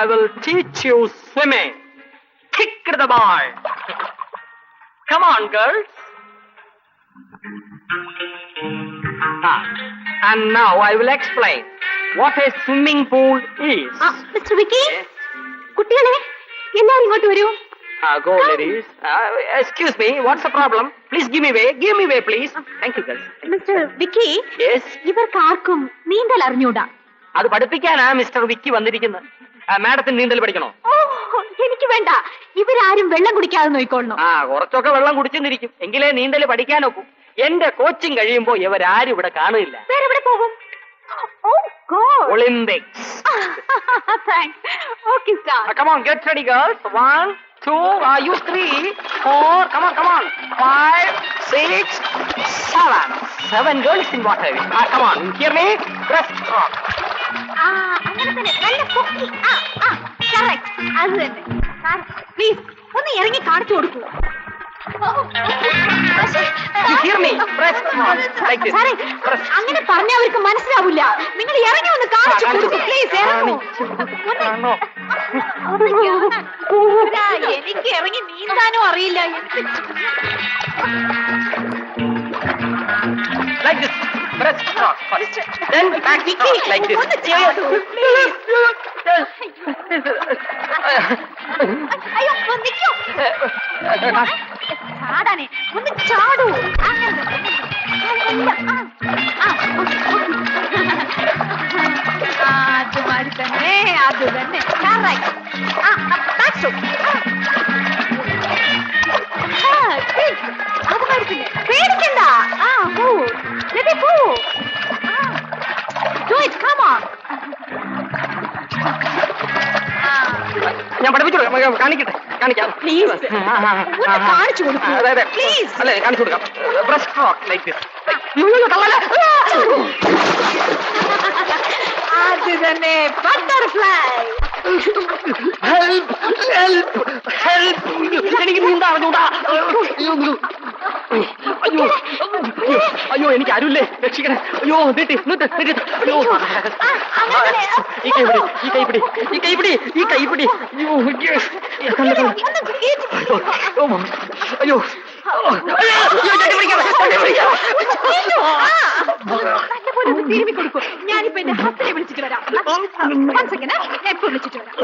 I will teach you swimming. Kick the ball. Come on, girls. And now I will explain what a swimming pool is. Mr. Vicky, കുട്ടികളെ എല്ലാരും ഇങ്ങോട്ട് വരൂ. Go, ladies. Excuse me, what's the problem? Please give me way. Give me way, please. Thank you, girls. Mr. Vicky, Yes. ഇവർക്ക് ആർക്കും നീന്തൽ അറിഞ്ഞൂടാ. അത് പഠിപ്പിക്കാനാ mister വിക്കി വന്നിരിക്കുന്നത്. മാഡത്തിന് നീന്തൽ പഠിക്കണോ? എനിക്ക് വേണ്ട. ഇവരാരും വെള്ളം കുടിക്കാതെ നോയിക്കൊള്ളണം. കുറച്ചൊക്കെ വെള്ളം കുടിച്ചെന്നിരിക്കും. എങ്കിലേ നീന്തൽ പഠിക്കാനൊക്കൂ. എന്റെ കോച്ചിങ് കഴിയുമ്പോ ഇവരാരും ഇവിടെ കാണില്ല. വേറെ എവിടെ പോകും? Olympics. Thanks. Okay, start. Come on, get ready, girls. 1, 2, you 3, 4, come on. 5, 6, 7. 7 girls in water. Come on, hear me? Breaststroke. അങ്ങനെ തന്നെ. നല്ല പൊക്കി. Correct. അത് തന്നെ. Please, ഒന്ന് ഇറങ്ങി കാണിച്ചു കൊടുക്കൂ. You hear me? Breaststroke. Like this. അങ്ങനെ പറഞ്ഞ അവർക്ക് മനസ്സിലാവില്ല. നിങ്ങൾ ഇറങ്ങി ഒന്ന് കാണിച്ചു കൊടുക്കൂ. Please, ഇറങ്ങൂ. എനിക്ക് ഇറങ്ങി നീന്താനോ അറിയില്ല. Like this. Breaststroke first. Then backstroke like this. അയ്യോ, നിൽക്കൂ. ചാടാനേ ഒന്ന് ചാടൂ. അതുമാതിരി തന്നെ അത് തന്നെ. അതുമാതിരി തന്നെ. പേടിക്കണ്ട. പോ പോ. Do it, come on. ഞാൻ പഠിപ്പിച്ചു കാണിക്കാം. Please. കാണിച്ചു കൊടുക്കൂ. Please. അല്ലേ കാണിച്ചു കൊടുക്കാം. Breaststroke like this. അത് തന്നെ. Butterfly. Help. എനിക്ക് നീന്താ അറിഞ്ഞൂടാ. അയ്യോ എനിക്ക് ആരുമില്ലേ, രക്ഷിക്കണേ. അയ്യോ നീട്ടി. അയ്യോ ഈ കൈപിടി. അയ്യോ തിരുമ്പി കൊടുക്കൂ. ഞാനിപ്പോ എന്റെ ഹസ്ബൻഡിനെ വിളിച്ചിട്ട് വരാം. ഞാൻ ഇപ്പൊ വിളിച്ചിട്ട് വരാം.